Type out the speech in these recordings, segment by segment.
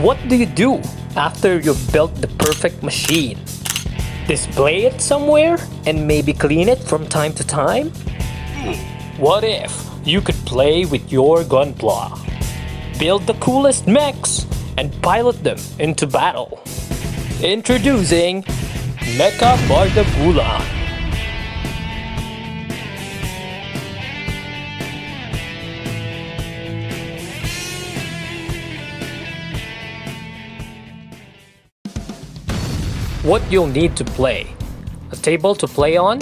What do you do after you've built the perfect machine? Display it somewhere and maybe clean it from time to time? What if you could play with your GUNPLA? Build the coolest mechs and pilot them into battle. Introducing Mecha Bardagulan. What you'll need to play: a table to play on,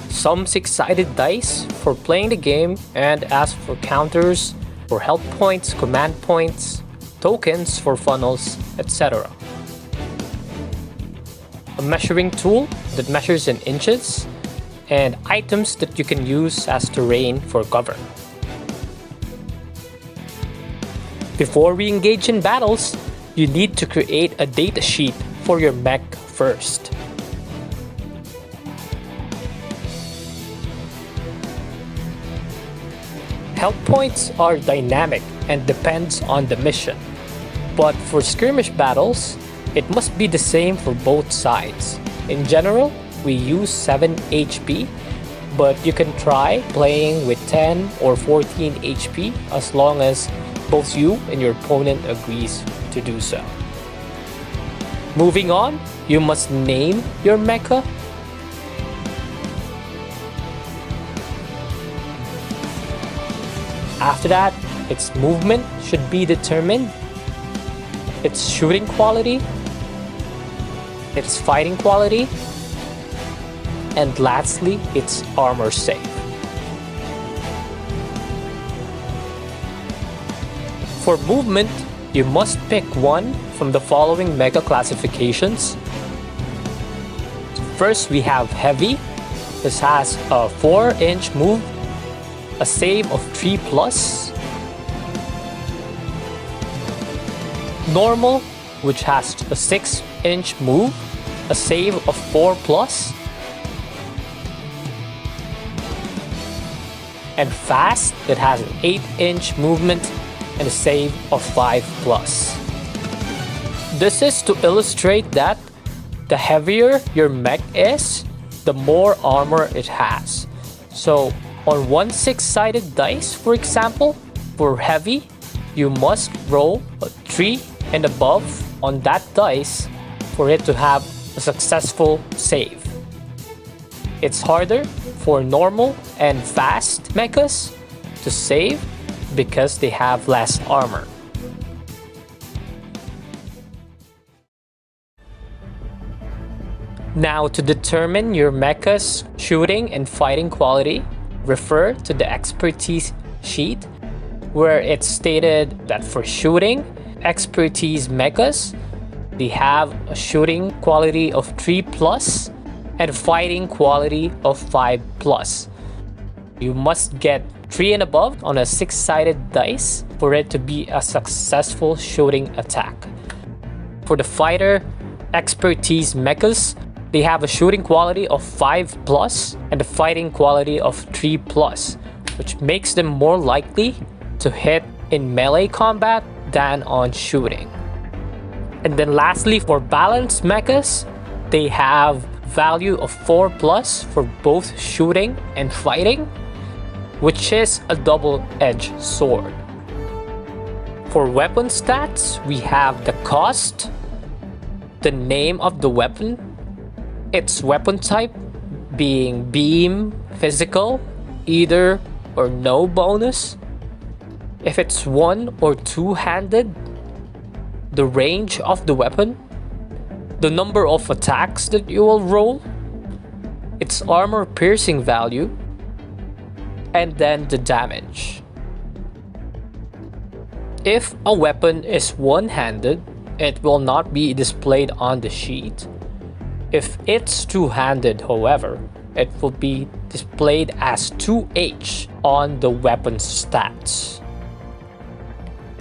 some six-sided dice for playing the game and as for counters for health points, command points, tokens for funnels, etc. A measuring tool that measures in inches, and items that you can use as terrain for cover. Before we engage in battles, you need to create a datasheet for your mech first. Health points are dynamic and depends on the mission, but for skirmish battles, it must be the same for both sides. In general, we use 7 HP, but you can try playing with 10 or 14 HP as long as both you and your opponent agrees to do so. Moving on, you must name your mecha. After that, its movement should be determined, its shooting quality, its fighting quality, and lastly, its armor save. For movement, you must pick one from the following mecha classifications. First, we have heavy. This has a 4-inch move, a save of 3+. Normal, which has a 6-inch move, a save of 4+. And fast, it has an 8-inch movement and a save of 5+. This is to illustrate that the heavier your mech is, the more armor it has. So on one 6-sided dice, for example, for heavy, you must roll a 3 and above on that dice for it to have a successful save. It's harder for normal and fast mechas to save because they have less armor. Now, to determine your mecha's shooting and fighting quality, refer to the expertise sheet where it's stated that for shooting, expertise mechas, they have a shooting quality of 3+ and fighting quality of 5+. You must get 3 and above on a 6-sided dice for it to be a successful shooting attack. For the fighter expertise mechas, they have a shooting quality of 5+ and a fighting quality of 3+, which makes them more likely to hit in melee combat than on shooting. And then lastly, for balanced mechas, they have value of 4+ for both shooting and fighting, which is a double-edged sword. For weapon stats, we have the cost, the name of the weapon, its weapon type being beam, physical, either or no bonus, if it's one or two-handed, the range of the weapon, the number of attacks that you will roll, its armor piercing value, and then the damage. If a weapon is one-handed, it will not be displayed on the sheet. If it's two-handed, however, it will be displayed as 2H on the weapon stats.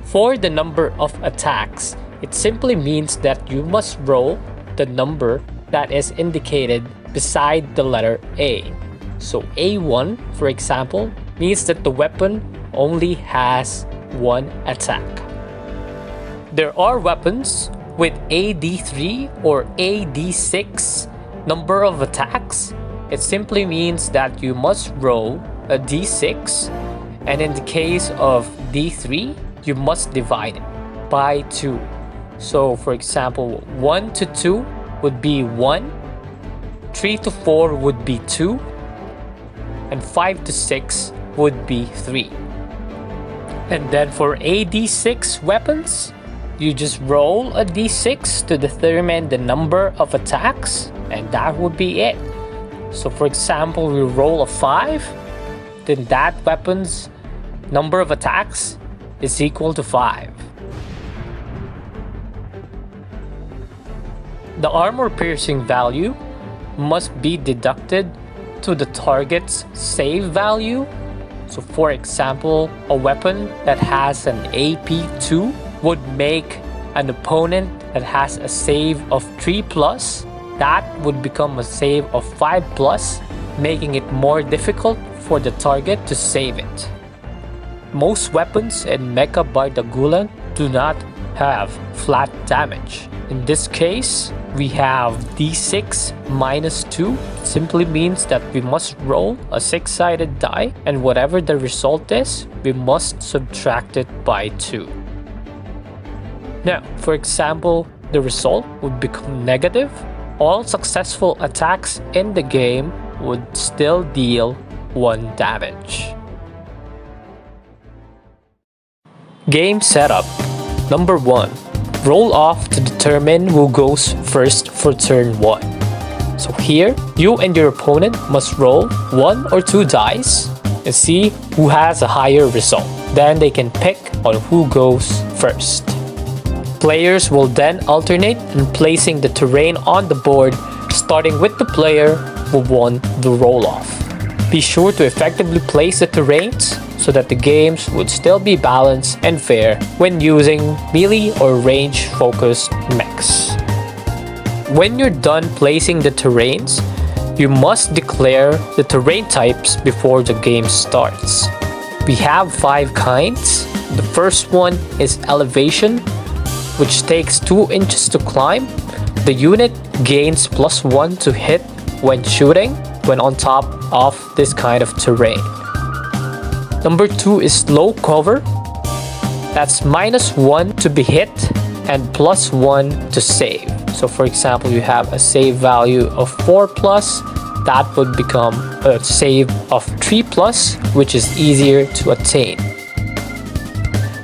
For the number of attacks, it simply means that you must roll the number that is indicated beside the letter A. So A1, for example, means that the weapon only has one attack. There are weapons with AD3 or AD6 number of attacks. It simply means that you must roll a d6, and in the case of d3, you must divide it by 2. So for example, 1 to 2 would be 1, 3 to 4 would be 2, and 5 to 6 would be 3. And then for AD6 weapons, you just roll a d6 to determine the number of attacks, and that would be it. So for example, we roll a 5, then that weapon's number of attacks is equal to 5. The armor piercing value must be deducted to the target's save value. So for example, a weapon that has an AP2 would make an opponent that has a save of 3+, that would become a save of 5+, making it more difficult for the target to save it. Most weapons in Mecha Bardagulan do not have flat damage. In this case, we have d6 minus 2. It simply means that we must roll a 6-sided die, and whatever the result is, we must subtract it by 2. Now, for example, the result would become negative. All successful attacks in the game would still deal 1 damage. Game setup. Number 1. Roll off to determine who goes first for turn 1. So here, you and your opponent must roll 1 or 2 dice and see who has a higher result. Then they can pick on who goes first. Players will then alternate in placing the terrain on the board, starting with the player who won the roll-off. Be sure to effectively place the terrains so that the games would still be balanced and fair when using melee or range-focused mechs. When you're done placing the terrains, you must declare the terrain types before the game starts. We have 5 kinds. The first one is elevation, which takes 2 inches to climb. The unit gains +1 to hit when shooting when on top of this kind of terrain. Number 2 is low cover. That's -1 to be hit and +1 to save. So for example, you have a save value of 4+, that would become a save of 3+, which is easier to attain.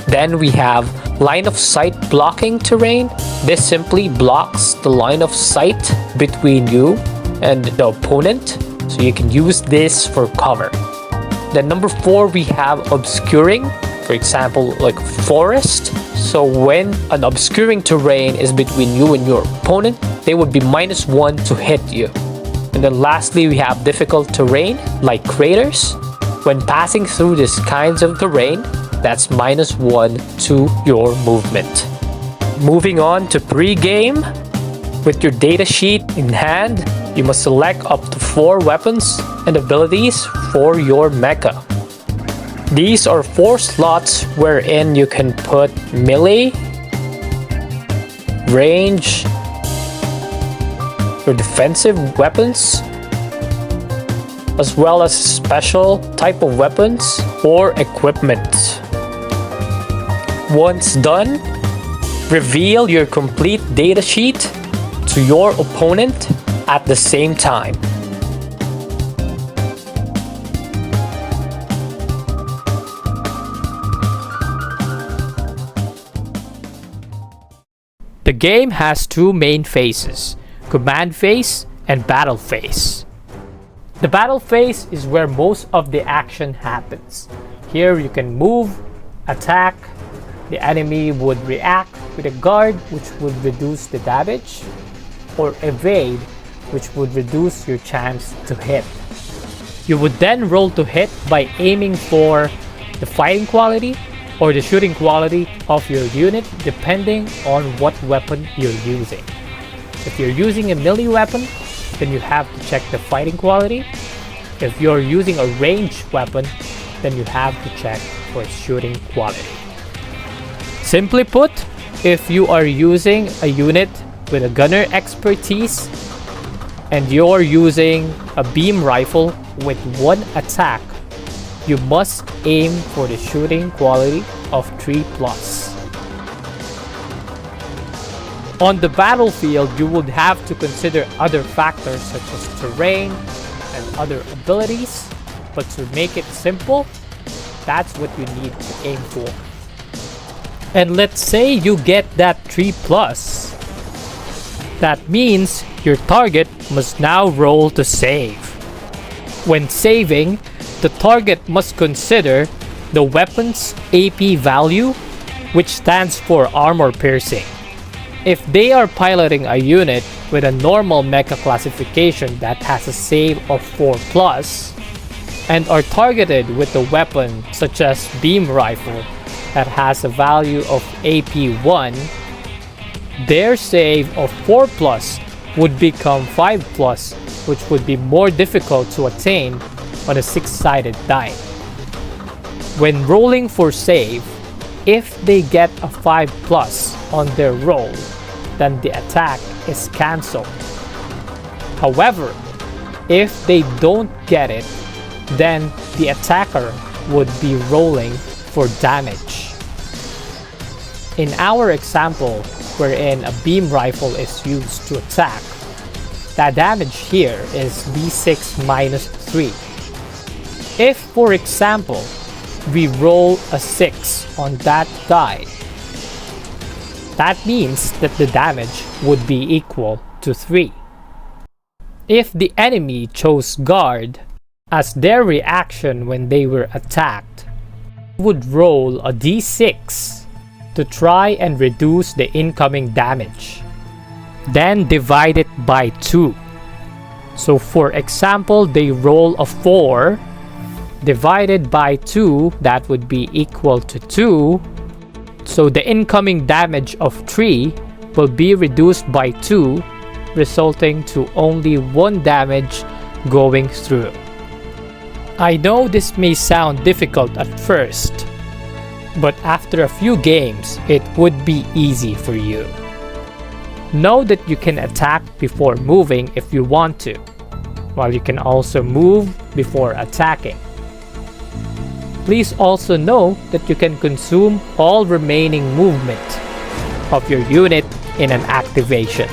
Then we have line of sight blocking terrain. This simply blocks the line of sight between you and the opponent, so you can use this for cover. Then number 4, we have obscuring, for example like forest. So when an obscuring terrain is between you and your opponent, they would be -1 to hit you. And then lastly, we have difficult terrain like craters. When passing through these kinds of terrain, that's -1 to your movement. Moving on to pre-game. With your datasheet in hand, you must select up to 4 weapons and abilities for your mecha. These are 4 slots wherein you can put melee, range, your defensive weapons, as well as special type of weapons or equipment. Once done, reveal your complete datasheet to your opponent at the same time. The game has 2 main phases, command phase and battle phase. The battle phase is where most of the action happens. Here you can move, attack, the enemy would react with a guard, which would reduce the damage, or evade, which would reduce your chance to hit. You would then roll to hit by aiming for the fighting quality or the shooting quality of your unit depending on what weapon you're using. If you're using a melee weapon, then you have to check the fighting quality. If you're using a ranged weapon, then you have to check for shooting quality. Simply put, If you are using a unit with a gunner expertise and you're using a beam rifle with 1 attack, you must aim for the shooting quality of 3+. On the battlefield, you would have to consider other factors such as terrain and other abilities, but to make it simple, that's what you need to aim for. And let's say you get that 3+. That means your target must now roll to save. When saving, the target must consider the weapon's AP value, which stands for armor piercing. If they are piloting a unit with a normal mecha classification that has a save of 4+, and are targeted with a weapon such as beam rifle that has a value of AP 1, their save of 4+ would become 5+, which would be more difficult to attain on a 6-sided die. When rolling for save, if they get a 5+ on their roll, then the attack is cancelled. However, if they don't get it, then the attacker would be rolling for damage. In our example, wherein a beam rifle is used to attack, the damage here is d6 minus 3. If, for example, we roll a 6 on that die, that means that the damage would be equal to 3. If the enemy chose guard as their reaction when they were attacked, would roll a d6 to try and reduce the incoming damage, then divide it by 2. So for example, they roll a 4 divided by 2, that would be equal to 2. So the incoming damage of 3 will be reduced by 2, resulting to only 1 damage going through. I know this may sound difficult at first, but after a few games, it would be easy for you. Know that you can attack before moving if you want to, while you can also move before attacking. Please also know that you can consume all remaining movement of your unit in an activation.